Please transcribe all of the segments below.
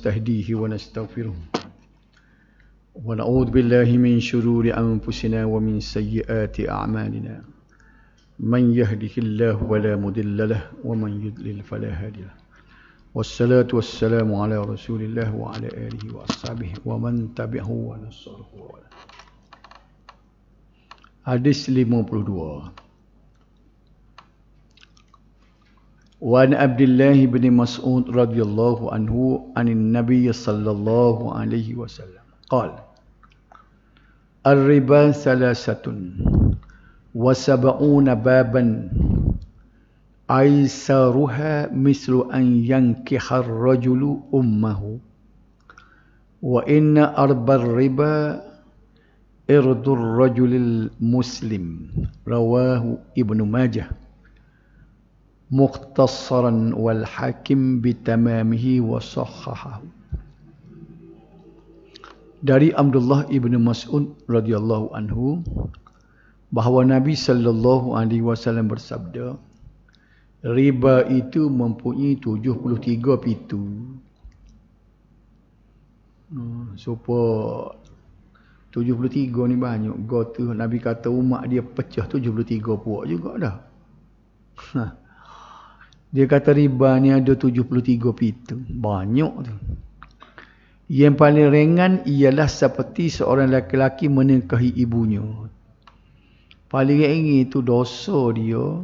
ونستهديه ونستغفره ونعوذ بالله من شرور أنفسنا ومن سيئات أعمالنا من يهده الله فلا مضل له ومن يضلل فلا هادي له والصلاة والسلام على رسول الله وعلى آله وأصحابه ومن تبعه ونصره. Hadis 52. وعن عبد الله بن مسعود رضي الله عنه عن النبي صلى الله عليه وسلم قال: الربا ثلاثة وسبعون بابا أيسرها مثل أن ينكح الرجل أمه وإن أربى الربا إرض الرجل المسلم رواه ابن ماجه مختصرا والحاكم بتمامه وصححه. Dari Abdullah ibn Mas'ud radhiyallahu anhu bahawa Nabi sallallahu alaihi wasallam bersabda, riba itu mempunyai 73 pintu. Supaya 73 ni banyak. Gotu Nabi kata umat dia pecah 73 puak juga dah. Dia kata riba ni ada 73 pintu. Banyak tu. Yang paling ringan ialah seperti seorang lelaki menikahi ibunya. Paling ringan itu dosa dia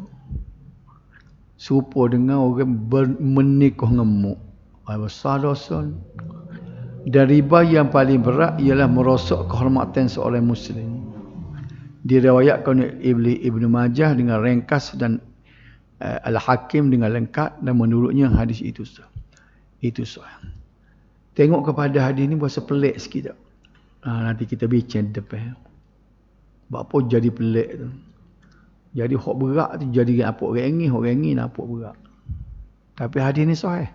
serupa dengan orang menikah ngemuk. Besar dosa. Dan riba yang paling berat ialah merosak kehormatan seorang Muslim. Diriwayatkan oleh Ibnu Majah dengan ringkas dan Al-Hakim dengan lengkap, dan menurutnya hadis itu sah. Itu sah. Tengok kepada hadis ni berasa pelik sikit tak? Nanti kita bincang depan. Apa jadi pelik tu? Jadi hak berat tu jadi apa orang ni apa berat. Tapi hadis ni sahih.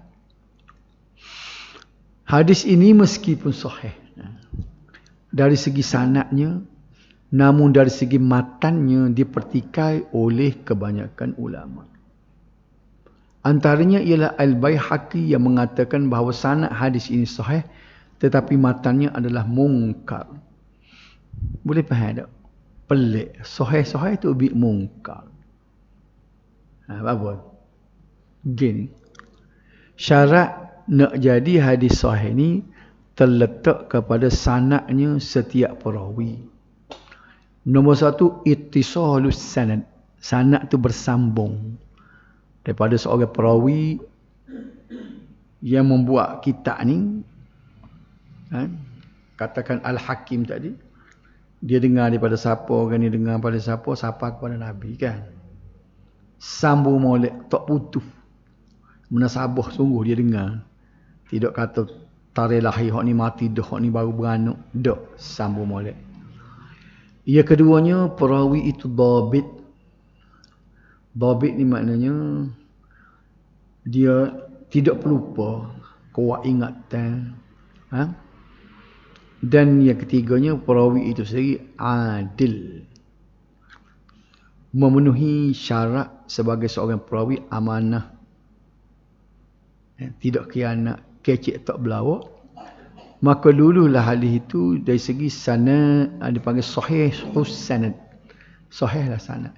Hadis ini meskipun sahih dari segi sanadnya, namun dari segi matannya dipertikai oleh kebanyakan ulama. Antaranya ialah Al-Baihaqi yang mengatakan bahawa sanad hadis ini sahih tetapi matannya adalah mungkar. Boleh faham tak? Pelik. Sahih tu bi mungkar. Apa? Gini. Syarat nak jadi hadis sahih ni terletak kepada sanadnya setiap perawi. Nombor satu, ittisalus sanad. Sanad tu bersambung daripada seorang perawi yang membuat kitab ni. Katakan Al-Hakim tadi, dia dengar daripada siapa, orang ni dengar daripada siapa, siapa kepada Nabi kan. Sambung molek, tak putus. Menasabah sungguh dia dengar. Tidak kata tarikh lahir hak ni mati dah, hak ni baru beranak. Tak, sambung molek. Yang keduanya, perawi itu dhabit. Dhabit ni maknanya dia tidak pelupa, kuat ingatan. Dan yang ketiganya, perawi itu sendiri adil. Memenuhi syarat sebagai seorang perawi amanah. Tidak khianat, kecek tak berlawak. Maka lululah hadis itu dari segi sanad dipanggil sahih sanad. Sahih lah sanad.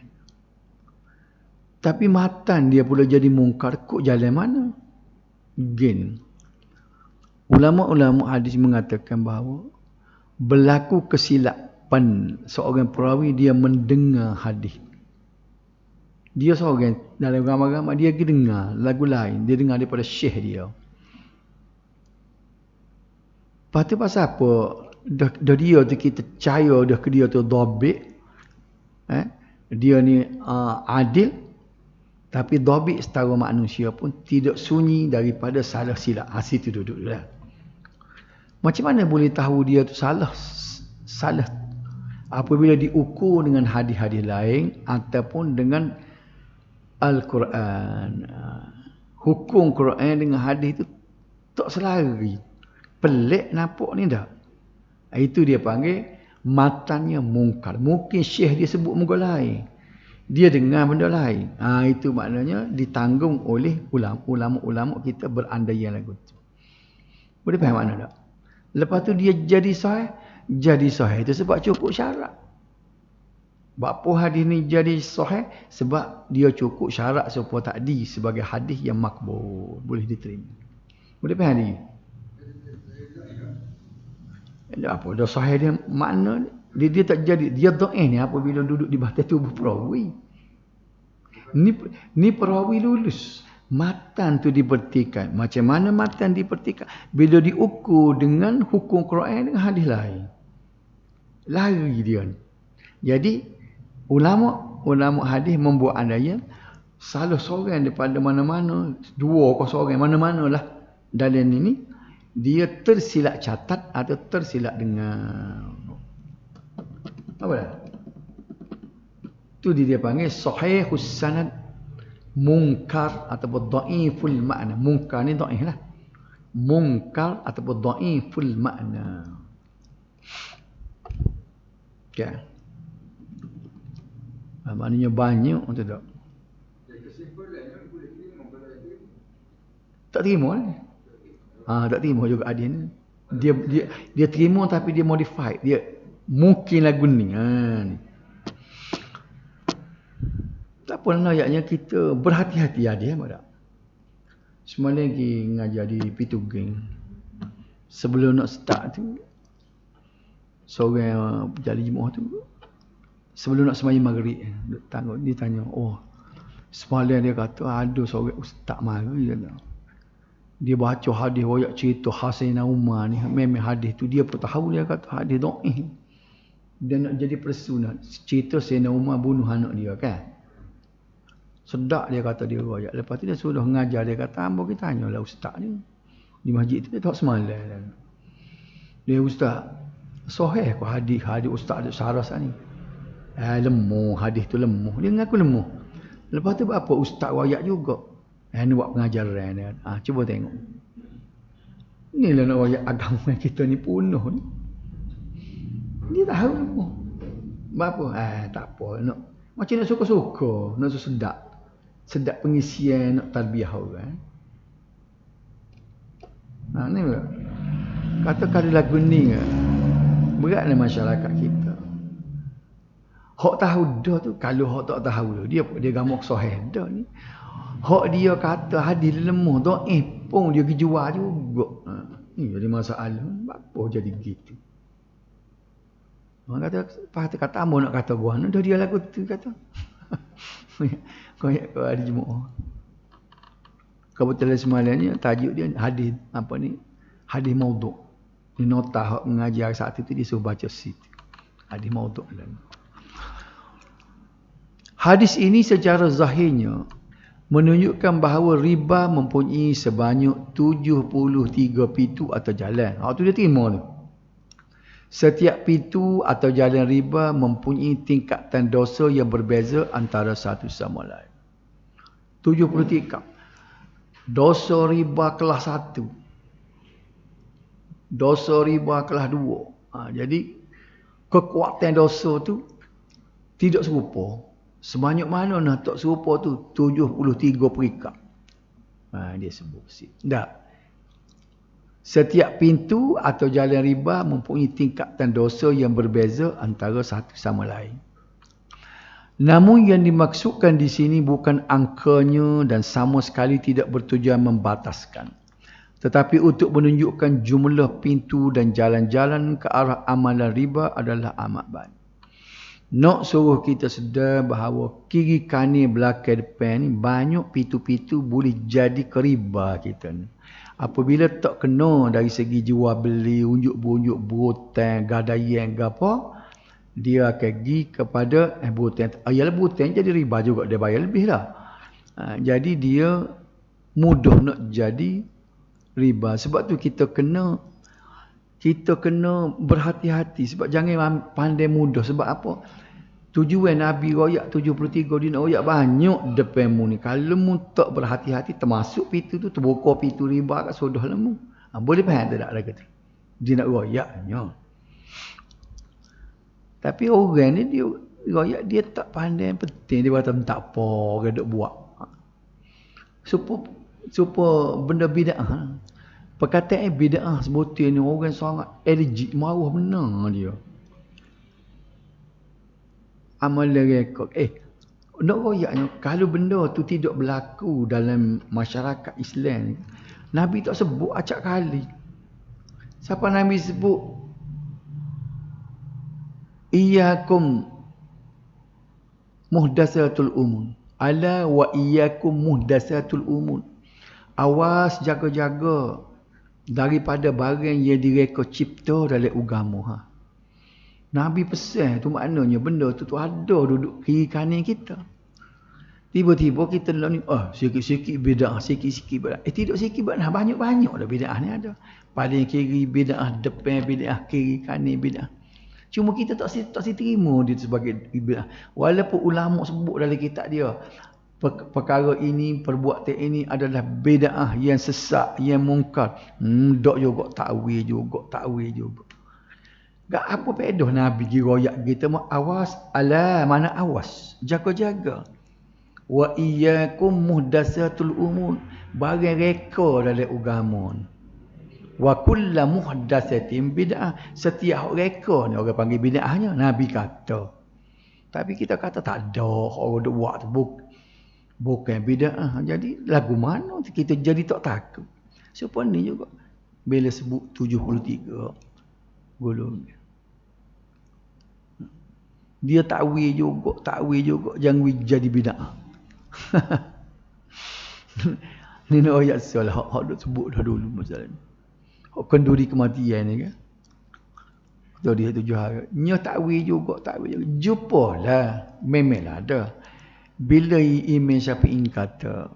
Tapi matan dia pula jadi mungkar. Kok jalan mana? Gin. Ulama-ulama hadis mengatakan bahawa berlaku kesilapan seorang perawi, dia mendengar hadis. Dia seorang dalam ramai-ramai dia dengar lagu lain, dia dengar daripada syekh dia. Lepas tu pasal apa? Dah dia tu kita percaya dah ke dia tu dhabit. Dia ni adil. Tapi dhabit setara manusia pun tidak sunyi daripada salah silap. Situ duduk lah. Macam mana boleh tahu dia tu salah? Apabila diukur dengan hadis-hadis lain ataupun dengan Al-Quran. Hukum Quran dengan hadis itu tak selari. Pelik nampak ni dah. Itu dia panggil matannya mungkar. Mungkin syekh dia sebut muka lain. Dia dengar benda lain. Itu maknanya ditanggung oleh ulama-ulama kita berandaian lagu tu. Boleh faham makna tak? Lepas tu dia jadi sahih itu sebab cukup syarat. Bapa hadis ni jadi sahih sebab dia cukup syarat supaya tadi sebagai hadis yang makbul, boleh diterima. Boleh faham ni? Apa dah sahih dia makna dia tak jadi dia dhaif ni apabila duduk di batas tubuh perawi. Ni perawi lulus. Matan tu dipertikan. Macam mana matan dipertikan? Bila diukur dengan hukum Quran dengan hadis lain. Lari dia ni. Jadi ulama hadis membuat andaian salah seorang daripada mana-mana, dua ke seorang mana-manalah dalam ini dia tersilap catat atau tersilap dengar. Apa dah? Tu dia panggil sahihus sanad, munkar ataupun dhaiful makna. Munkar ni dhaif lah. Munkar ataupun dhaiful makna. Okay. Maknanya banyak atau tak? Tak terima ni. Tak terima juga adil ni. Dia terima tapi dia modified. Dia mungkin lagu ni. Ni. Tak apa nak ayatnya kita berhati-hati dia tak? Semalam lagi ngajar di Pitu Geng. Sebelum nak start tu seorang berjali jemaah tu sebelum nak sembahyang maghrib dia tanya, semalam dia kata ada seorang ustaz mari kata. Dia baca hadis royak cerita Hasan Umar ni, memang hadis tu dia pun tahu dia kata hadis dhaif. Dia nak jadi persunat. Cerita Sayyidina Umar bunuh anak dia kan. Sedap dia kata dia royak. Lepas tu dia suruh mengajar dia kata, "Hamba kita tanyalah ustaz ni." Di masjid tu dia tak semalam. Dia ustaz, sahih ke hadis ustaz ada saras ni? Lemah hadis tu lemah. Dia mengaku lemah. Lepas tu apa ustaz royak juga. Ni buat pengajaran dia. Cuba tengok. Inilah nak royak agama kita ni penuh ni. Dia tahu lemah. Apa? Tak apa. Macam nak suka-suka, nak sedap. Sedap pengisian, nak tarbiyah orang. Ni pula. Kata-kata lagu ni beratlah masyarakat kita. Hak tahu dah tu, kalau hak tak tahu tu, dia gamak sahih dah ni. Hak dia kata hadis lemah, dhaif pun dia kejual juga. Ni jadi masalah. Apa jadi gitu? Orang kata ambo nak kata gua, dah dia lagu tu kata. Kau ada jemaah. Kebetulan semalamnya tajuk dia hadis hadis maudhu'. Ni nota hak mengajar saat itu dia suruh baca situ. Hadis maudhu' dan hadis ini secara zahirnya menunjukkan bahawa riba mempunyai sebanyak 73 pintu atau jalan. Itu dia terima tu. Setiap pintu atau jalan riba mempunyai tingkatan dosa yang berbeza antara satu sama lain. 73. Dosa riba kelas 1. Dosa riba kelas 2. Jadi kekuatan dosa tu tidak serupa. Sebanyak mana nak tak serupa tu 73 peringkat. Dia sebut situ. Setiap pintu atau jalan riba mempunyai tingkatan dosa yang berbeza antara satu sama lain. Namun yang dimaksudkan di sini bukan angkanya dan sama sekali tidak bertujuan membataskan. Tetapi untuk menunjukkan jumlah pintu dan jalan-jalan ke arah amalan riba adalah amat banyak. Nak suruh kita sedar bahawa kiri kanan belakang depan ni banyak pintu-pintu boleh jadi keriba kita ni. Apabila tak kena dari segi jual beli, unjuk-bunjuk, berhutang, gadaian ke apa, dia akan pergi kepada berhutang. Ayalah berhutang jadi riba juga, dia bayar lebih lah. Jadi dia mudah nak jadi riba. Sebab tu kita kena berhati-hati. Sebab jangan pandai mudah. Sebab apa? Tujuan Nabi royak 73 dia nak royak banyak depanmu ni. Kalau mu tak berhati-hati termasuk pintu tu, terbuka pintu riba kat sodah lemu. Boleh faham tak lagu tu? Dia nak royaknya. Tapi orang ni dia royak dia tak pandai penting. Dia kata tak apa, dia duk buat. Supaya benda bid'ah. Perkataan bid'ah sebutin ni orang sangat allergic, marah benar dia. Amal rekod. Nak royaknya, kalau benda tu tidak berlaku dalam masyarakat Islam, Nabi tak sebut acak kali. Siapa Nabi sebut? Iyyakum muhdatsatul umur. Ala wa iyyakum muhdatsatul umur. Awas, jaga-jaga daripada barang yang direka cipta dalam agama. Nabi pesan tu maknanya benda tu ada duduk kiri kanan kita. Tiba-tiba kita ni sikit-sikit bid'ah, sikit-sikit bid'ah. Tidak sikit bid'ah, banyak-banyak dah bid'ah ni ada. Paling kiri bid'ah, depan bid'ah, kiri kanan bid'ah. Cuma kita tak terima dia sebagai bid'ah. Walaupun ulama sebut dalam kitab dia, perkara ini, perbuatan ini adalah bid'ah yang sesat, yang mungkar. Dok juga takwil juga. Gak apa pedoh Nabi giroyak kita mak awas, ala mana awas, jaga-jaga. Wa iyyakum muhdatsatul umur, barang reka dalam agama. Wa kullu muhdatsatin bid'ah, setiap reka ni orang panggil bid'ahnya, Nabi kata. Tapi kita kata tak ada, orang duk buat bukan bid'ah. Jadi lagu mana kita jadi tak takut. Siapa ni juga bila sebut 73 golongan. Dia takwil juga jangan jadi bid'ah. Ni nak ayat soal hak dah sebut dah dulu masalah ni. Hak kenduri kematian ni kan. Tu dia 7 hari. Nya takwil juga. Jumpalah, memanglah ada. Bila Imam Syafi'i kata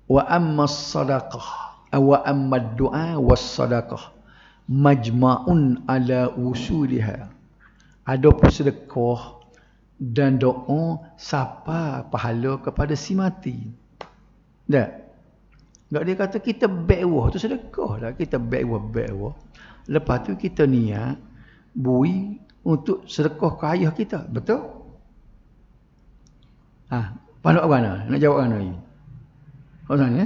wa amma sadaqah wa amma du'a was sadaqah majma'un ala usuliha. Adapun sedekah dan doa siapa pahala kepada si mati. Tak? Tak dia kata kita bekwah tu sedekah lah. Kita bekwah. Lepas tu kita niat bui untuk sedekah ke ayah kita. Betul? Panduk mana? Nak jawab mana ni? Kau tanya?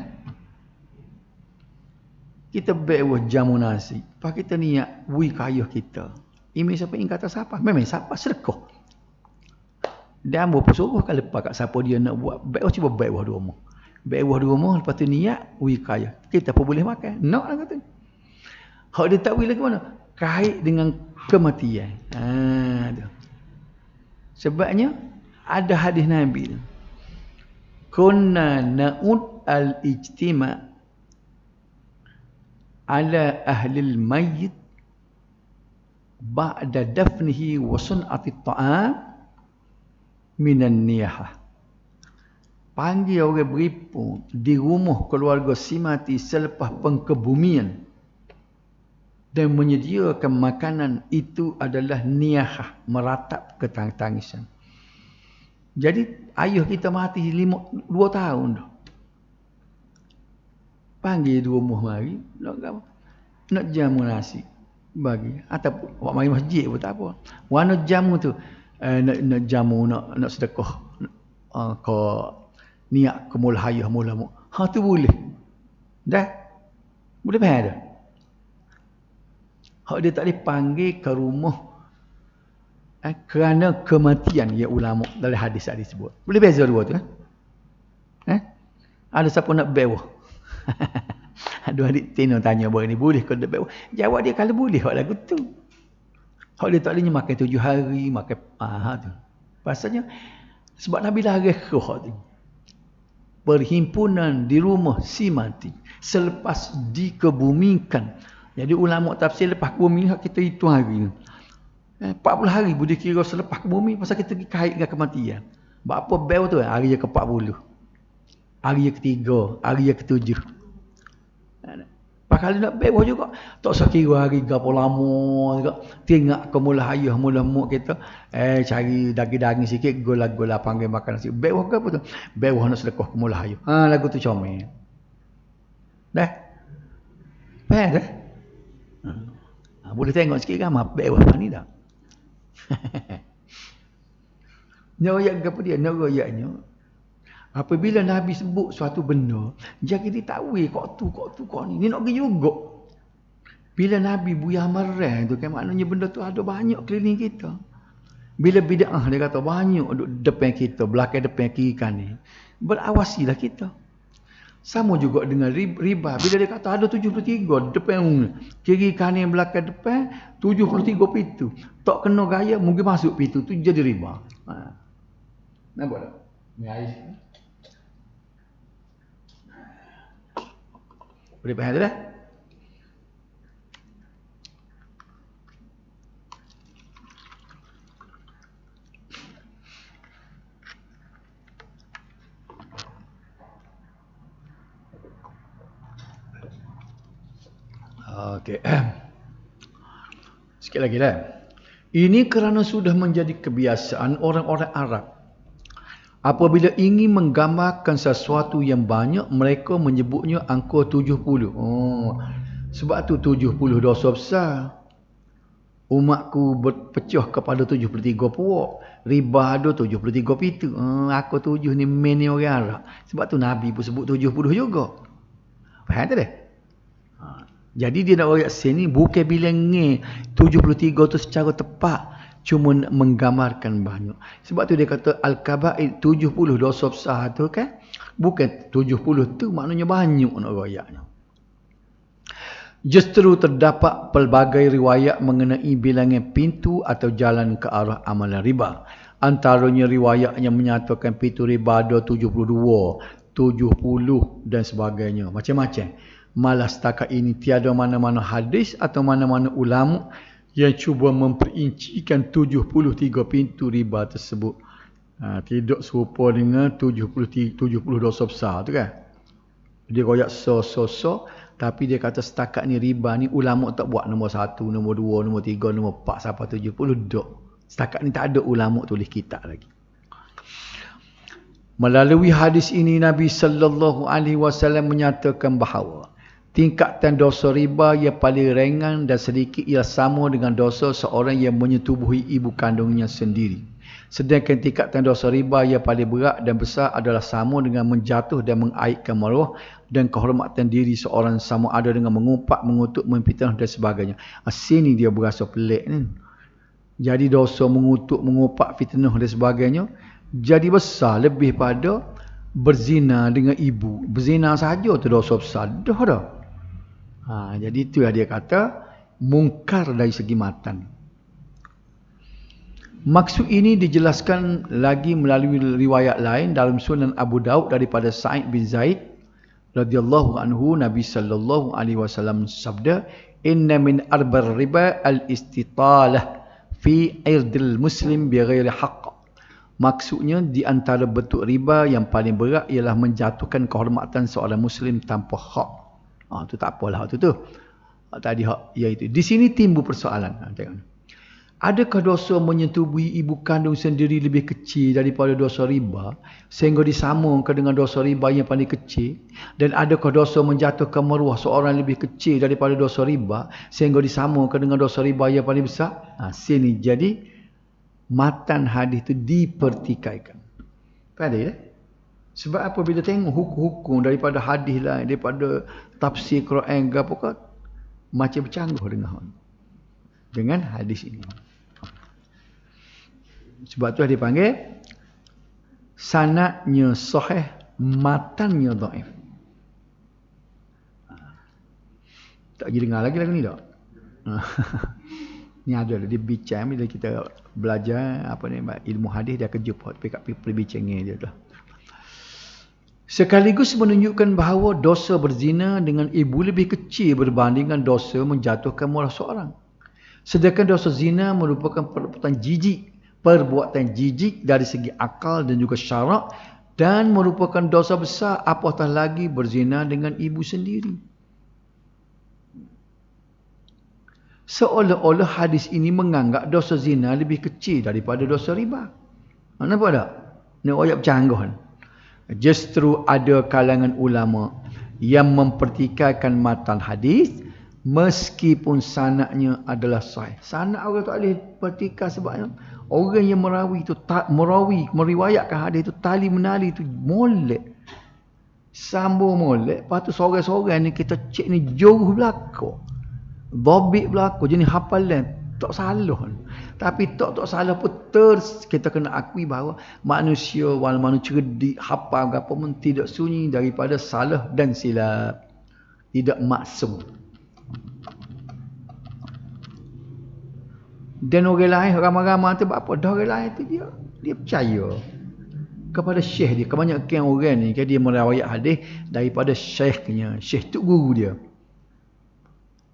Kita bekwah jamu nasi. Lepas kita niat bui ke ayah kita. Imam Syafi'i kata siapa? Memang siapa sedekah. Dan berapa suruh kan lepas kat siapa dia nak buat bekwah, cuba bekwah di rumah. Bekwah di rumah, lepas tu niat bui ke ayah. Kita pun boleh makan. Nak lah kata. Hak dia tak bui lagi mana? Kait dengan kematian. Sebabnya ada hadis Nabi. Kunna na'ud al-ijtima' ala ahli al-mayyit ba'da dafnihi wa sun'ati ta'am minan niyahah. Panggil orang berimpun di rumah keluarga si mati selepas pengkebumian dan menyediakan makanan, itu adalah niyahah, meratap ketangisan. Jadi ayah kita mati 2 tahun dah. Panggil di rumah mari, nak jamu nasi bagi, atau buat mari masjid pun tak apa. Warna jamu tu nak jamu, nak sedekah ke niat kemulhayah mula-mula. Tu boleh. Dah. Boleh faham dah. Hak dia tak boleh panggil ke rumah kerana kematian, ya ulama dalam hadis sebut. Boleh beza dua tu kan? Ada siapa nak bewah? Ada adik Tino tanya baru ni, boleh ke nak bewah? Jawab dia kalau boleh, hak lagu tu. Hak dia tak boleh makan 7 hari, makan tu. Pasalnya sebab Nabi dah rekah tu. Perhimpunan di rumah si mati selepas dikebumikan. Jadi ulama tafsir lepas bumi kita hitung hari ni. 40 hari boleh kira selepas ke bumi, pasal kita kait dengan kematian. Berapa bel tu? Hari yang ke-40. Hari yang ke-3, hari yang ke-7. Pak kali nak bel juga tak usah kira hari berapa lama juga. Tengok ke mula ayah mula mak kita cari daging-daging sikit, gola-gola panggil makan nasi. Bel ke apa tu? Bel nak sedekah ke mula ayah. Lagu tu comel. Dah. Faham dah? Boleh tengok sikit kan bel ni dah. Nyoyak ke apa dia? Nyoyaknya Apabila Nabi sebut suatu benda, jangan dia tahu kok ni. Ni nak pergi juga. Bila Nabi buyah marah tu kan maknanya benda tu ada banyak keliling kita. Bila bid'ah dia kata banyak duduk depan kita, belakang depan kiri kanan. Berawasilah kita. Sama juga dengan riba. Bila dia kata ada 73 depan kiri kanan belakang depan 73 pintu. Tak kena gaya mungkin masuk pintu tu jadi riba. Nampak tak? Ni air. Boleh faham tak? Okey. Sikit lagi dah. Ini kerana sudah menjadi kebiasaan orang-orang Arab. Apabila ingin menggambarkan sesuatu yang banyak, mereka menyebutnya angka 70. Sebab tu 70 dosa besar. Umatku berpecah kepada 73 puak. Riba ada 73 pintu. Aku 7 ni main ni orang Arab. Sebab tu Nabi pun sebut 70 juga. Faham tak dah? Jadi dia nak ayat sini bukan bilang 73 tu secara tepat, cuma menggambarkan banyak. Sebab tu dia kata al-kaba'ir 70 dosa besar tu kan, bukan 70 tu maknanya banyak nak ayatnya. Justru terdapat pelbagai riwayat mengenai bilangan pintu atau jalan ke arah amalan riba. Antaranya riwayat yang menyatakan pintu riba ada 72, 70 dan sebagainya. Macam-macam. Malah setakat ini tiada mana-mana hadis atau mana-mana ulama yang cuba memperincikan 73 pintu riba tersebut. Tidak serupa dengan 70 dosa besar tu kan. Dia royak so. Tapi dia kata setakat ni riba ni ulama tak buat nombor 1, nombor 2, nombor 3, nombor 4 sampai 70 dok. Setakat ni tak ada ulama tulis kitab lagi. Melalui hadis ini Nabi sallallahu alaihi wasallam menyatakan bahawa tingkatan dosa riba yang paling ringan dan sedikit ialah sama dengan dosa seorang yang menyetubuhi ibu kandungnya sendiri. Sedangkan tingkatan dosa riba yang paling berat dan besar adalah sama dengan menjatuh dan mengaibkan maruah dan kehormatan diri seorang, sama ada dengan mengumpat, mengutuk, memfitnah dan sebagainya. Sini dia berasa pelik ni. Jadi dosa mengutuk, mengumpat, fitnah dan sebagainya jadi besar lebih pada berzina dengan ibu. Berzina saja tu dosa besar dah. Jadi itu yang dia kata mungkar dari segi matan. Maksud ini dijelaskan lagi melalui riwayat lain dalam Sunan Abu Daud daripada Sa'id bin Zaid radhiyallahu anhu. Nabi sallallahu alaihi wasallam sabda, "Inna min arbar riba al-istitalah fi irdil muslim bighairi haqq." Maksudnya di antara bentuk riba yang paling berat ialah menjatuhkan kehormatan seorang muslim tanpa hak. Tu tak apalah tu. Tadi hak iaitu. Di sini timbul persoalan. Tengok. Adakah dosa menyetubuhi ibu kandung sendiri lebih kecil daripada dosa riba sehingga disamakan dengan dosa riba yang paling kecil? Dan adakah dosa menjatuhkan maruah seorang lebih kecil daripada dosa riba sehingga disamakan dengan dosa riba yang paling besar? Sini jadi matan hadis itu dipertikaikan. Faham tak? Sebab apa bila tengok hukum-hukum daripada hadis lain, daripada tafsir Quran ke apa, macam bercanggah dengan hadis ini. Sebab tu dia panggil sanadnya sahih, matannya dhaif. Tak pergi dengar lagi lagu ni tak? Ni ada dia bincang bila kita belajar ilmu hadis, dia akan jumpa perbincangan dia tu. Sekaligus menunjukkan bahawa dosa berzina dengan ibu lebih kecil berbandingkan dosa menjatuhkan maruah seorang. Sedangkan dosa zina merupakan perbuatan jijik dari segi akal dan juga syarak, dan merupakan dosa besar apatah lagi berzina dengan ibu sendiri. Seolah-olah hadis ini menganggap dosa zina lebih kecil daripada dosa riba. Nampak tak? Ni ayat bercanggah. Justru ada kalangan ulama yang mempertikaikan matan hadis meskipun sanadnya adalah sahih. Sanad orang tak boleh pertikaikan sebabnya Orang yang meriwayatkan hadis itu tali menali itu molek. Sambung molek. Lepas tu sorang-sorang ni kita cek ni jauh belakang. Dhabit belakang. Jenis hafalan. Tak salah. Tapi tak salah pun kita kena akui bahawa manusia walaupun cerdik, hafal apa pun tidak sunyi daripada salah dan silap. Tidak maksum. Dan orang lain ramai-ramai tu apa? Dah orang lain tu dia percaya kepada syekh dia. Kebanyakan orang ni dia meriwayat hadis daripada syekhnya, syekh tok guru dia.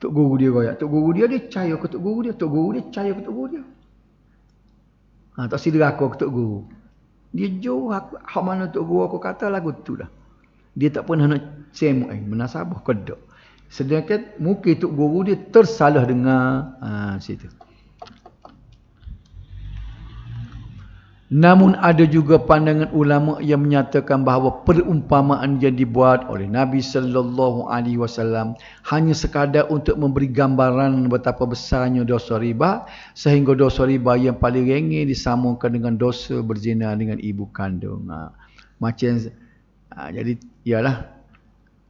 Tok guru dia royak, tok guru dia percaya ke tok guru dia, tok guru dia percaya ke tok guru dia. Tak sidra aku ke tok guru. Dia jauh hak mana tok guru aku kata lagu tu dah. Dia tak pernah nak semuk menasabah kedok. Sedangkan mungkin tok guru dia tersalah dengar situ. Namun ada juga pandangan ulama yang menyatakan bahawa perumpamaan yang dibuat oleh Nabi sallallahu alaihi wasallam hanya sekadar untuk memberi gambaran betapa besarnya dosa riba, sehingga dosa riba yang paling ringan disamakan dengan dosa berzina dengan ibu kandung. Jadi ialah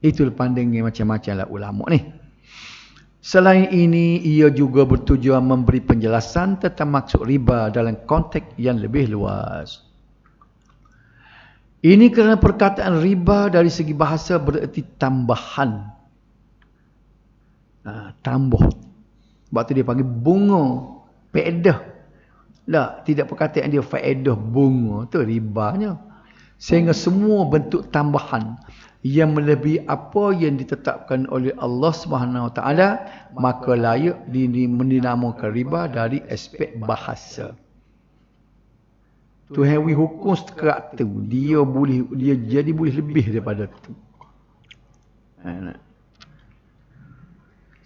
itu pandangan macam-macam lah ulama ni. Selain ini, ia juga bertujuan memberi penjelasan tentang maksud riba dalam konteks yang lebih luas. Ini kerana perkataan riba dari segi bahasa bererti tambahan. Tambah. Sebab tu dia panggil bunga, faedah. Tak, tidak perkataan dia faedah bunga. Itu ribanya. Sehingga semua bentuk tambahan yang melebihi apa yang ditetapkan oleh Allah Subhanahu Wa Taala, maka layak dinamakan riba dari aspek bahasa. Tuhan hukum sekerat tu, dia jadi boleh lebih daripada tu.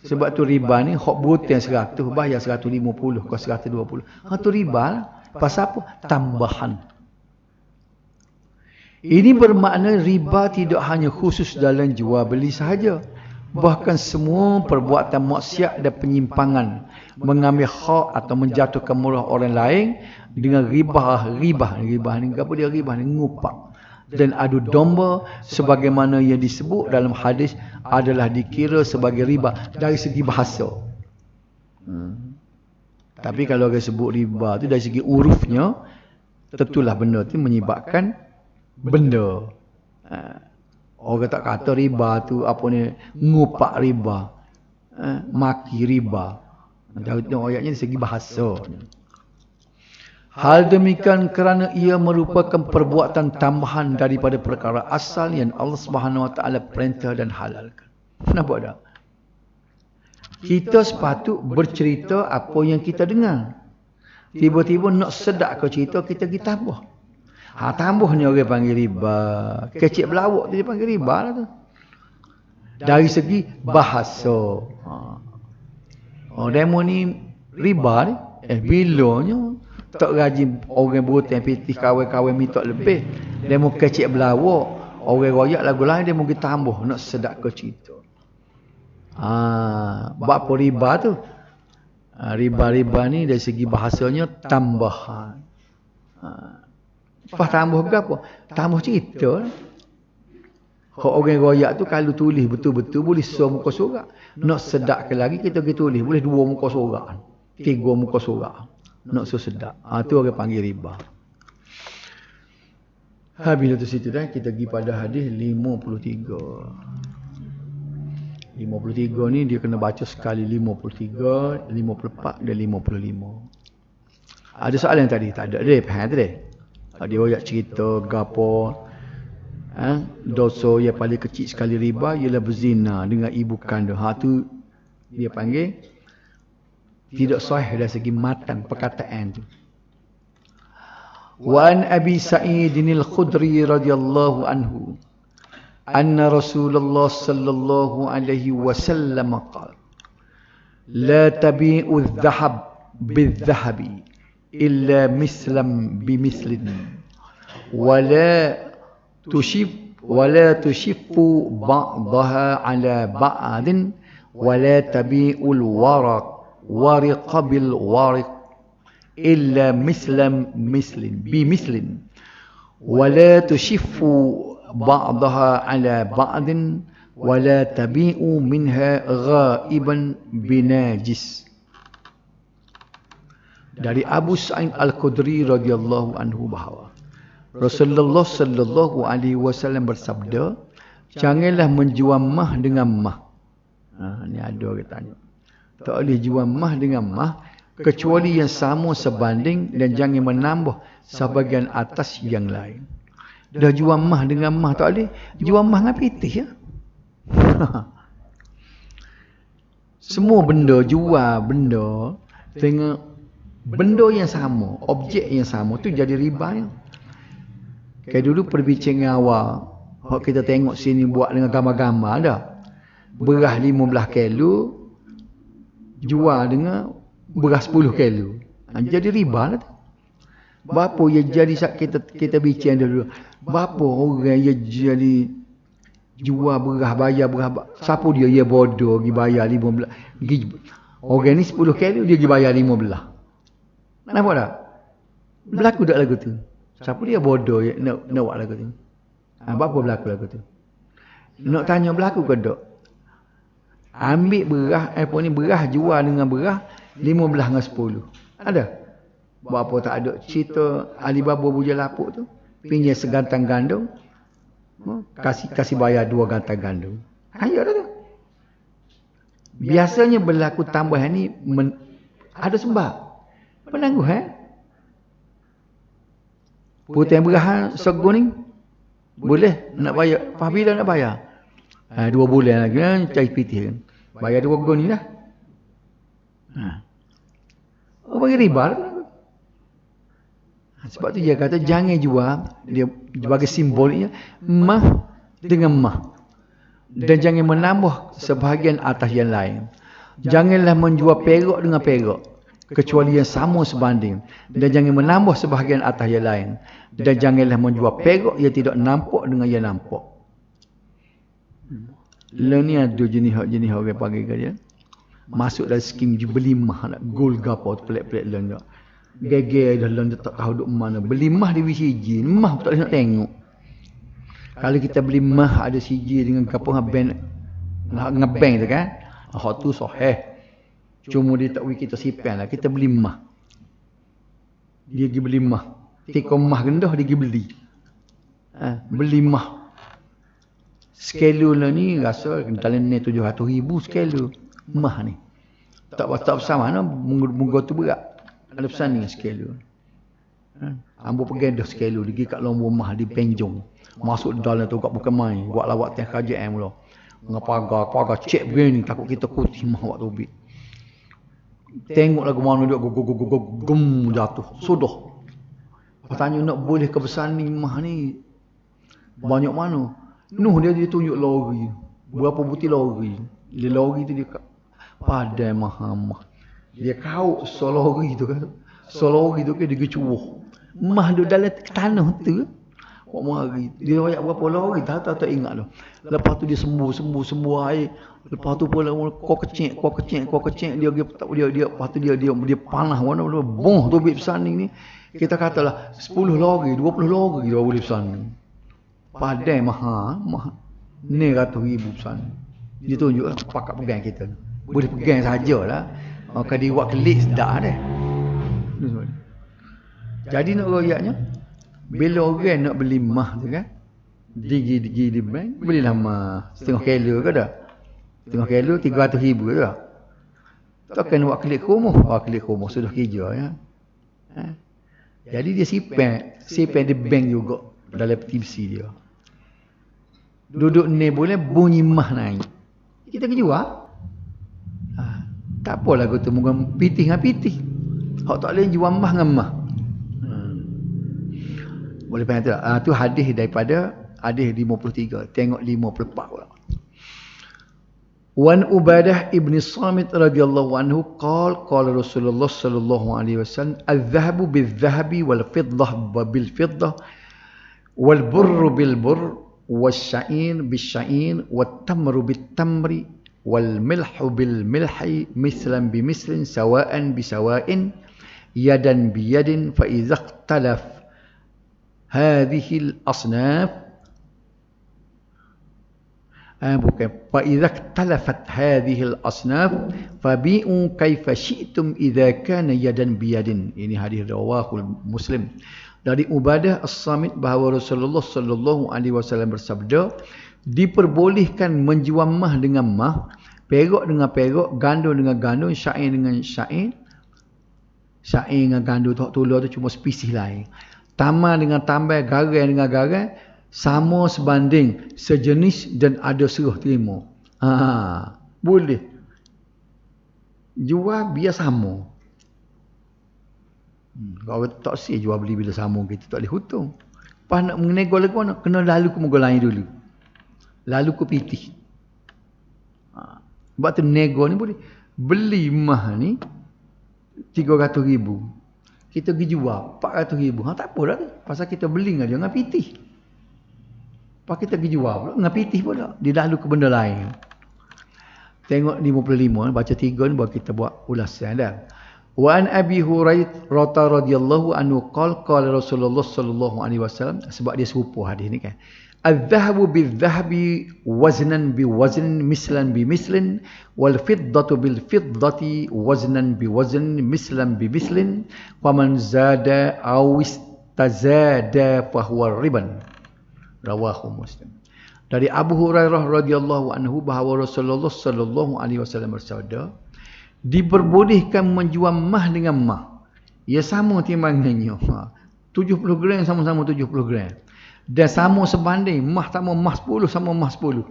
Sebab tu riba ni hak butan 100 bayar 150 ke 120. Tu riba lah. Pasal apa? Tambahan. Ini bermakna riba tidak hanya khusus dalam jual beli sahaja. Bahkan semua perbuatan maksiat dan penyimpangan, mengambil hak atau menjatuhkan murah orang lain dengan ribah ni apa dia ribah ni ngupak dan adu domba sebagaimana yang disebut dalam hadis adalah dikira sebagai riba dari segi bahasa. Tapi kalau orang sebut riba tu dari segi urufnya, tentulah benda tu menyebabkan benda. Orang tak kata riba tu apa ni ngupak riba, maki riba. Tengok ayatnya dari segi bahasa. Hal demikian kerana ia merupakan perbuatan tambahan daripada perkara asal yang Allah Subhanahu Wa Taala perintah dan halalkan. Nampak tak? Kita sepatut bercerita apa yang kita dengar. Tiba-tiba nak sedap ke cerita kita tambah. Tambah ni orang panggil riba. Kecik belawak tu dia panggil riba lah tu. Dari segi bahasa. Demo ni riba ni. Bilanya tak rajin orang berhutang pitih kawan-kawan minta lebih. Demo kecik belawak. Orang royak lagu lain dia mungkin tambah. Nak sedap ke cerita. Buat apa riba tu? Riba-riba ni dari segi bahasanya tambahan. Lepas tambah berapa? Tambah cerita lah. Kalau orang royak tu kalau tulis betul-betul boleh muka surat. Nak sedap ke lagi kita tulis. Boleh 2 muka surat. 3 muka surat. Nak sedap. Tu orang panggil riba. Bila tu situ dah kita pergi pada hadis 53. 53 ni dia kena baca sekali 53, 54 dan 55. Ada soalan tadi? Tak ada dia, faham tadi? Dia royak cerita gapo dosa yang paling kecil sekali riba ialah berzina dengan ibu kandung. Tu dia panggil tidak sahih dari segi matan perkataan tu. Wa an Abi Sa'id al-Khudri radhiyallahu anhu anna Rasulullah sallallahu alaihi wasallam qala la tabi'u adh-dhahab bil-dhahabi illa mislam bimithlin wala tushiffu ba'daha ala ba'din wala tabi'ul waraq bil wariq illa mislin bimislin wala tushiffu ba'daha ala ba'din wala tabi'u minha ghaiban binajis. Dari Abu Sa'id Al-Khudri radhiyallahu anhu bahawa Rasulullah sallallahu alaihi wasallam bersabda, janganlah menjual mah dengan mah. Ni ada orang tanya. Tak boleh jual mah dengan mah kecuali yang sama sebanding dan jangan menambah sebahagian atas yang lain. Dah jual mah dengan mah tak boleh. Jual mah dengan pitih ya. Semua benda, jual benda dengan benda yang sama, objek yang sama tu jadi riba ya. Kayak dulu perbincangan awal, kalau kita tengok sini buat dengan gambar-gambar dah. Beras 15 kilo jual dengan beras 10 kilo. Jadi riba lah tu. Berapa yang jadi kita bincang dulu. Berapa orang yang jadi jual beras, bayar beras. Siapa dia? Dia bodoh pergi bayar 15. Orang ni 10 kilo dia pergi bayar 15. Nampak tak? Berlaku tak lagu tu? Siapa dia bodoh nak buat lagu tu? Berapa berlaku lagu tu? Nak tanya berlaku ke tak? Ambil beras, beras jual dengan beras 15 dengan 10. Ada? Berapa tak ada cerita Alibaba Buja Lapuk tu? Pinjam segantang gandum. Kasih bayar 2 gantang gandum. Ya dah tu. Biasanya berlaku tambahan ni ada sebab. Penangguh Putih beras segun ni boleh nak bayar. Bila nak bayar? 2 bulan lagi cari pitih kan. Bayar 2 gon ni dah. Bagi riba lah. Sebab tu dia kata jangan jual, dia bagi simbolnya mah dengan mah. Dan jangan menambah sebahagian atas yang lain. Janganlah menjual perak dengan perak kecuali yang sama sebanding, dan jangan menambah sebahagian atas yang lain, dan janganlah menjual perak yang tidak nampak dengan yang nampak. Ni ada jenis orang panggil ke dia masuk dalam skim beli mah nak gold gapo pelik-pelik lain tak. Geger dah lain tak tahu duk mana. Beli mah di CG, mah tak boleh nak tengok. Kalau kita beli mah ada CG dengan gapo ngebank tu kan. Hak tu sahih. Cuma dia tak bagi kita simpan lah. Kita beli mah. Dia pergi beli mah. Ketika mah rendah dia pergi beli. Beli mah. Skelo lah ni rasa dalam ni 700,000 skelo. Mah ni. Tak besar mana. Munggah tu berat. Ada pesan ni skelo. Ambo pergi dah skelo. Dia pergi kat lomba mah di Penjong. Masuk dalam tu kat bukan main. Buat lawak teh kerajaan mula. Pagar cek begini. Takut kita kutih mah waktu ubit. Tengok lagu mana dia gum jatuh. Sudah. Tanya nak boleh kebesaran ni mah ni banyak mana? Nuh dia tunjuk lori. Berapa butir lori. Dia lori tu dia padai mah. Dia kau solori tu kan. Solori tu kan dia gecuh. Mah dia dalam tanah tu. Kok mari. Dia royak berapa lori tak ingat dah. Lepas tu dia sembuh air. Lepas tu pula kau kecek dia lepas tu dia panah mana boh tu bit pesaning ni. Kita katalah 10 lori 20 lori dia boleh pesaning. Padai mah. Ni 100,000 pesaning. Dia tunjuk pakat pegang kita. Boleh pegang sajalah. Kalau dia buat kelik sedap dah. Jadi nak royaknya bila orang nak beli mah tu kan, digi di bank, belilah mah setengah kilo ke dah. Setengah kilo 300,000 ke dah. Takkan buat klik rumah sudah kerja ya. Jadi dia simpan di bank juga dalam PTBC dia. Duduk ni boleh bunyi mah naik. Kita ke jual. Tak apalah kata mungkin pitih dengan pitih. Hak tak boleh jual mah dengan mah. Boleh faham tak? Tu hadis daripada hadis 53. Tengok 54 pula. Wan Ubadah ibn Samit radhiyallahu anhu qala Rasulullah sallallahu alaihi wasallam adh-dhahabu bil-dhahabi wal-fiddah bil-fiddah wal-burru bil-burr wash-sha'ir bil-sha'ir wat-tamru bit-tamri wal-milhu bil-milhi mislan bi-mislin sawa'an bi-sawa'in yadan biyadin fa idza ikhtalaf hadhihi al-asnaf bukan fa idza ikhtalafat hadhihi al-asnaf fabi'u kaifa syi'tum idza kana yadan biyadin. Ini hadis rawahu Muslim. Dari Ubadah As-Samit bahawa Rasulullah sallallahu alaihi wasallam bersabda, diperbolehkan menjual mah dengan mah, perak dengan perak, gandum dengan gandum, syair dengan syair. Syair dengan gandum tok tular tu cuma spesies lain. Tamar dengan tambal, garai dengan garai, sama sebanding, sejenis dan ada serah terima. Boleh. Jual biar sama. Kalau tak sih jual beli bila sama kita tak boleh hutang. Pas nak menego lagu mana? Kena lalu ke muka lain dulu. Lalu ke pitih. Sebab tu nego ni boleh. Beli mah ni 300,000. Kita pergi jual 400,000. Tak apa dah tu. Pasal kita beli dengan dia dengan pitih. Pas kita pergi jual pula dengan pitih pula. Dia lalu ke benda lain. Tengok 55 baca 3 ni baru kita buat ulasan dah. Wa an Abi Hurairah radhiyallahu anhu qala Rasulullah sallallahu alaihi wasallam, sebab dia serupa hadis ni kan. Adh-dhahabu bil-dhahabi waznan bi-waznin mislan bi-mislin wal fiddatu bil-fiddati waznan bi-waznin mislan bi-mislin faman zada aw istazada fa huwa riban. Rawahu Muslim. Dari Abu Hurairah radhiyallahu anhu bahawa Rasulullah sallallahu alaihi wasallam bersabda, diperbolehkan menjual mah dengan mah. Ia sama timbangannya. 70 gram sama-sama 70 gram. Dan sama sebanding. Mah sama mah 10 sama mah 10.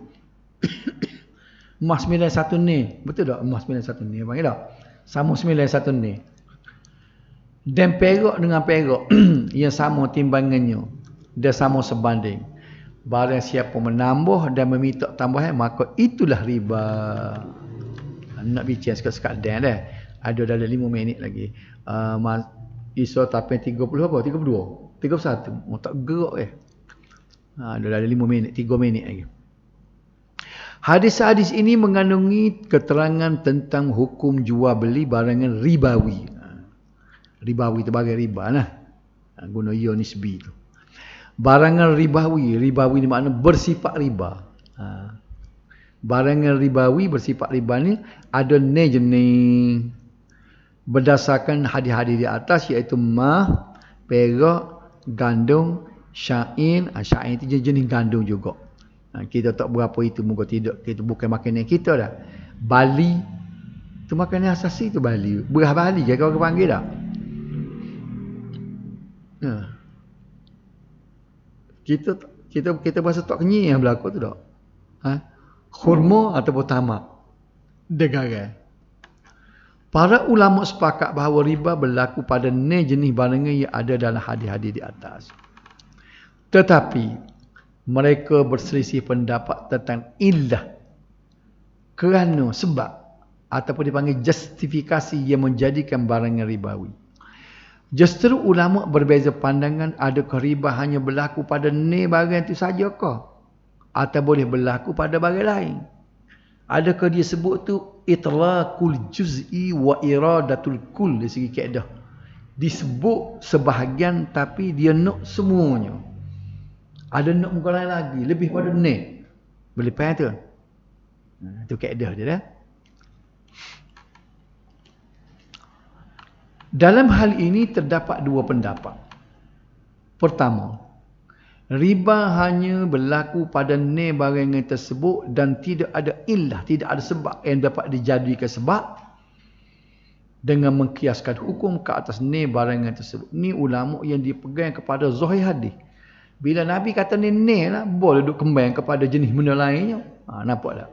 Mah 91 ni. Betul tak? Mah 91 ni. Abang tak? Sama 91 ni. Dan perak dengan perak. Ia sama timbangannya. Dan sama sebanding. Barang siapa menambah dan meminta tambahan, maka itulah riba. Nak bincang sekadar dah. Ada dalam 5 minit lagi. Isu tapen 30 apa? 32? 31? Tak gerak ada dalam 5 minit, 3 minit lagi. Hadis-hadis ini mengandungi keterangan tentang hukum jual beli barangan ribawi. Ribawi tu bagai riba lah. Guna ya nisbi tu. Barangan ribawi. Ribawi ni makna bersifat riba. Barangan ribawi bersifat riba ni ada jenis berdasarkan hadis-hadis di atas, iaitu mah, perak, gandum, syair. Syair itu jenis gandum juga. Kita tak berapa itu, moga tidak. Kita bukan makanan kita dah. Bali tu makanan asasi tu Bali. Berah Bali ke kau panggil dah. Kita bahasa tak kenyih yang berlaku tu tak. Khurma ataupun tamak negara. Para ulama sepakat bahawa riba berlaku pada jenis barangan yang ada dalam hadis-hadis di atas. Tetapi mereka berselisih pendapat tentang illah, kerana sebab ataupun dipanggil justifikasi yang menjadikan barangan ribawi. Justru ulama berbeza pandangan, adakah riba hanya berlaku pada barang itu sajakah? Atau boleh berlaku pada barang lain. Adakah dia sebut tu itlaqul juz'i wa iradatul kull dari segi kaedah. Disebut sebahagian tapi dia nak semuanya. Ada nak muka lain lagi, lebih pada ni. Boleh faham tu? Itu kaedah dia dah. Dalam hal ini terdapat dua pendapat. Pertama, riba hanya berlaku pada barangan tersebut dan tidak ada illah, tidak ada sebab yang dapat dijadikan sebab dengan mengkiaskan hukum ke atas barangan tersebut. Ni ulama yang dipegang kepada zahir hadis. Bila Nabi kata ni lah, boleh duk kembang kepada jenis benda lainnya. Nampak tak?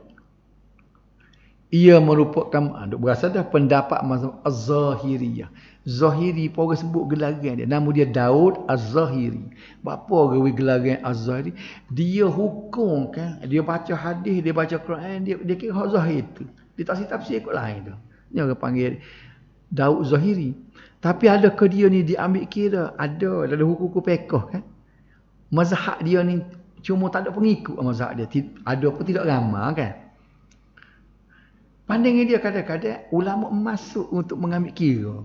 Ia merupakan, duk berasa dah pendapat mazhab Az-Zahiriyah. Zahiri, orang sebut gelaran dia. Nama dia Daud Az-Zahiri. Apa gawe gelaran Az-Zahiri? Dia hukum kan. Dia baca hadis, dia baca Quran, dia kira hak zahir tu. Dia tak tafsir ikut lain tu. Ni orang panggil Daud Zahiri. Tapi adakah dia ni diambil kira? Ada dalam hukum-hukum fiqh kan. Mazhab dia ni cuma tak ada pengikut mazhab dia. Ada pun tidak ramai kan. Pandangan dia kadang-kadang ulama masuk untuk mengambil kira.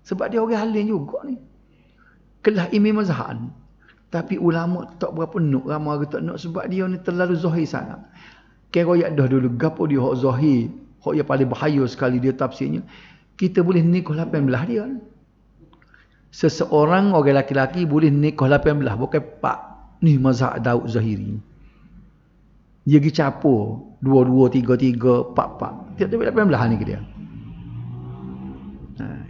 Sebab dia orang alim juga ni. Kelah imam mazhab ni. Tapi ulama tak berapa nak, ramai orang tak nak sebab dia ni terlalu zahir sangat. Kira royak dah dulu, gapo dia hak zahir, hak yang paling bahaya sekali dia tafsirnya. Kita boleh nikah 18 dia. Seseorang orang lelaki boleh nikah 18, bukan 4. Ni mazhab Daud Zahiri. Dia pergi capur 2, 3, 4. Dia 18 ni ke dia.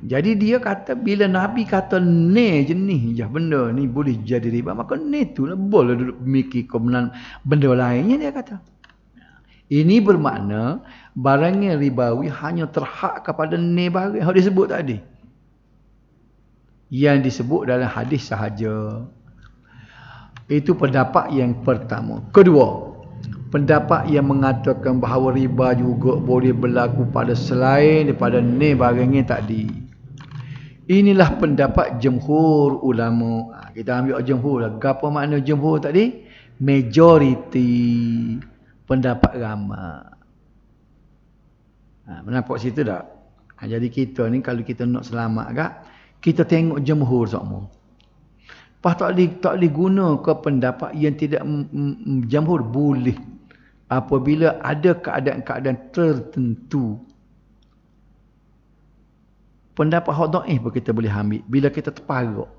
Jadi dia kata bila Nabi kata ni jenis je benda ni boleh jadi riba, maka ni tu lah boleh duduk mikir kebenaran benda lainnya dia kata. Ini bermakna barang yang ribawi hanya terhad kepada ni barang yang disebut tadi. Yang disebut dalam hadis sahaja. Itu pendapat yang pertama. Kedua, pendapat yang mengatakan bahawa riba juga boleh berlaku pada selain daripada ni barangnya tadi. Inilah pendapat jumhur ulama. Kita ambil jumhur lah. Apa makna jumhur tadi? Majority. Pendapat ramai. Nampak situ tak? Jadi kita ni kalau kita nak selamat kak, kita tengok jumhur semua. Lepas tak boleh guna ke pendapat yang tidak jumhur boleh. Apabila ada keadaan-keadaan tertentu. Pendapat hak dhaif pun kita boleh ambil bila kita terparuk.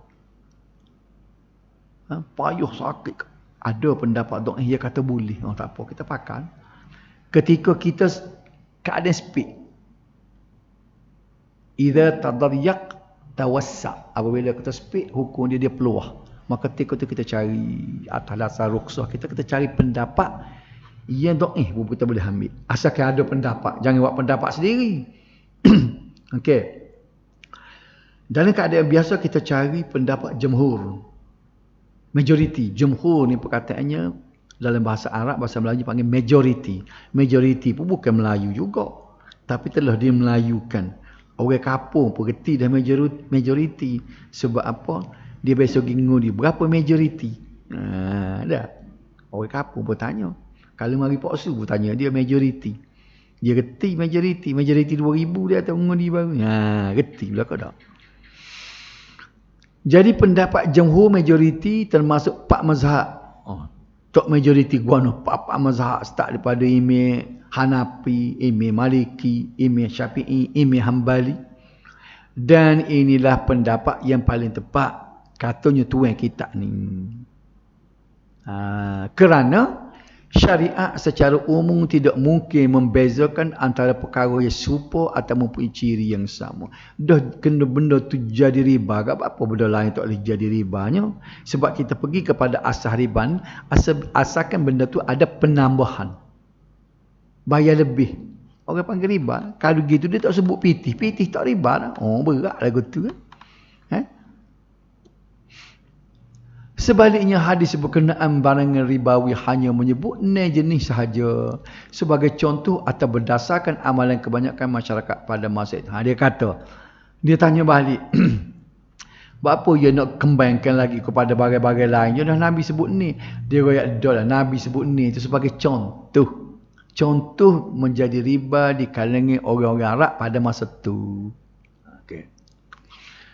Payuh sakit. Ada pendapat dhaif dia kata boleh. Tak apa, kita pakai. Ketika kita keadaan speed. Idza tadaryak tawassa. Apabila kita speed, hukum dia peluah. Maka ketika kita cari atas dasar rukhsah kita cari pendapat yang dhaif pun kita boleh ambil. Asalkan ada pendapat, jangan buat pendapat sendiri. Okey. Dalam keadaan biasa kita cari pendapat jumhur. Majority. Jumhur ni perkataannya dalam bahasa Arab, bahasa Melayu panggil majority. Majority pun bukan Melayu juga. Tapi telah dia melayukan. Orang kampung pun reti dah majority. Sebab apa? Dia biasa gingu dia. Berapa majority? Dah. Orang kampung pun tanya. Kalau mari Pak Su pun tanya dia majority. Dia reti majority. Majority 2000 dia atau mengundi baru. Reti belakang tak? Jadi pendapat jumhur majoriti termasuk 4 mazhab. Tok majoriti gua no 4 mazhab start daripada Imam Hanafi, Imam Maliki, Imam Syafi'i, Imam Hambali. Dan inilah pendapat yang paling tepat katanya tuan kita ni. Kerana syariat secara umum tidak mungkin membezakan antara perkara yang serupa atau mempunyai ciri yang sama. Dah kena benda tu jadi riba, apa benda lain tak boleh jadi ribanya? Sebab kita pergi kepada asas riba, asalkan benda tu ada penambahan. Bayar lebih. Orang panggil riba. Kalau gitu dia tak sebut pitih. Pitih tak riba dah. Berat lagu tu kan. Sebaliknya hadis berkenaan barang ribawi hanya menyebut ni jenis sahaja sebagai contoh atau berdasarkan amalan kebanyakan masyarakat pada masa itu. Dia kata, dia tanya balik. Apa dia nak kembangkan lagi kepada bagai-bagai lain? Ya dah Nabi sebut ni. Dia royak dah lah Nabi sebut ni itu sebagai contoh. Contoh menjadi riba di kalangan orang-orang Arab pada masa itu.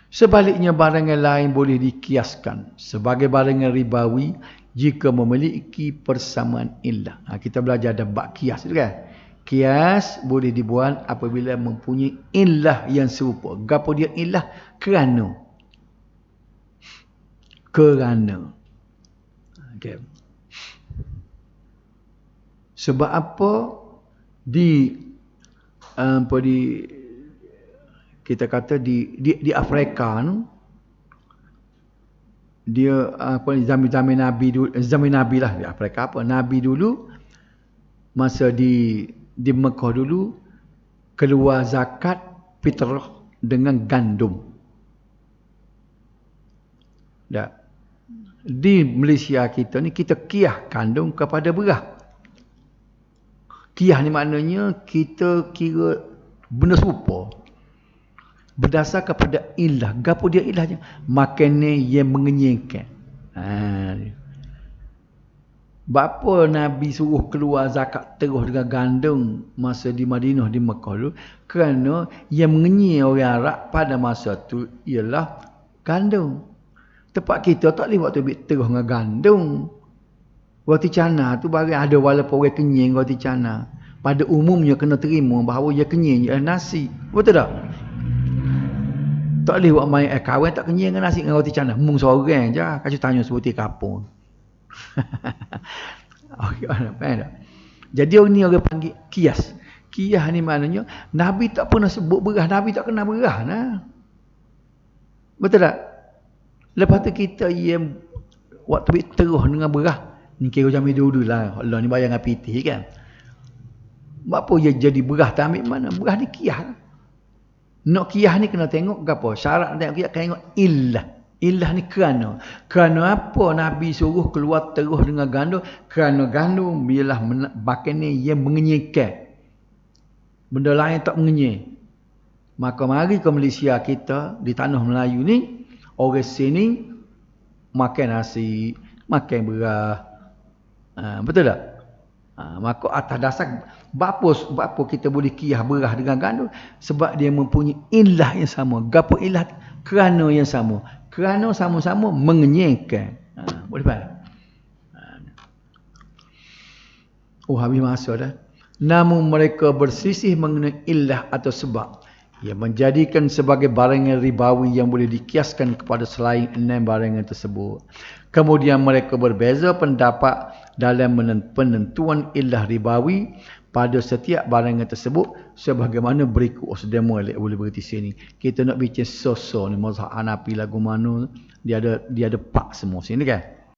Sebaliknya barangan lain boleh dikiaskan sebagai barangan ribawi jika memiliki persamaan illah. Kita belajar ada bab kias tu kan. Kias boleh dibuat apabila mempunyai illah yang serupa. Gapo dia illah? Kerana. Okay. Sebab apa kita kata di Afrika tu dia zaman Nabi lah di Afrika Nabi dulu masa di Mekah dulu keluar zakat fitrah dengan gandum. Di Malaysia kita ni kita kiyah gandum kepada beras. Kiyah ni maknanya kita kira benda serupa. Berdasar kepada ilah. Gapo dia ilahnya? Makanan yang mengenyangkan. Bapa Nabi suruh keluar zakat terus dengan gandum masa di Madinah di Mekah dulu kerana yang mengenyai orang Arab pada masa tu ialah gandum. Tempat kita tak boleh waktu ambil terus dengan gandum. Roti cana tu barang ada walaupun orang kenyang roti cana. Pada umumnya kena terima bahawa ia kenyang ialah nasi. Betul tak? Tak boleh buat main kawan tak kenyang dengan nasi dengan roti cana. Mung seorang je. Kacau tanya sebutir kapur. Faham tak? Jadi orang ni orang panggil kias. Kias ni maknanya Nabi tak pernah sebut berah, Nabi tak kenal berah nah. Betul tak? Lepas tu kita yang waktu terus dengan berah. Ni kira macam dulu lah. Allah ni bayang api pitih kan. Apa dia jadi berah tak ambil mana? Berah ni kias. Nak kias ni kena tengok apa? Syarat tengok kias kena tengok illah. Illah ni kerana apa Nabi suruh keluar terus dengan gandum? Kerana gandum ialah makan ni yang mengenyaikan. Benda lain tak mengenyai. Maka mari ke Malaysia kita di tanah Melayu ni, orang sini makan nasi, makan beras. Betul tak? Maka atas dasar bapa kita boleh kiyah beras dengan gandum sebab dia mempunyai illah yang sama. Gapo illah? Kerana yang sama. Kerana sama-sama mengenyaikan. Boleh faham? Habis masa dah. Namun mereka berselisih mengenai illah atau sebab yang menjadikan sebagai barangan ribawi yang boleh dikiaskan kepada selain 6 barangan tersebut. Kemudian mereka berbeza pendapat dalam penentuan illah ribawi pada setiap barangan tersebut sebagaimana berikut. Sudah mulai boleh berhenti sini. Kita nak bincang sosok ni mazhab Hanafi lagu mana dia ada pak semua sini kan.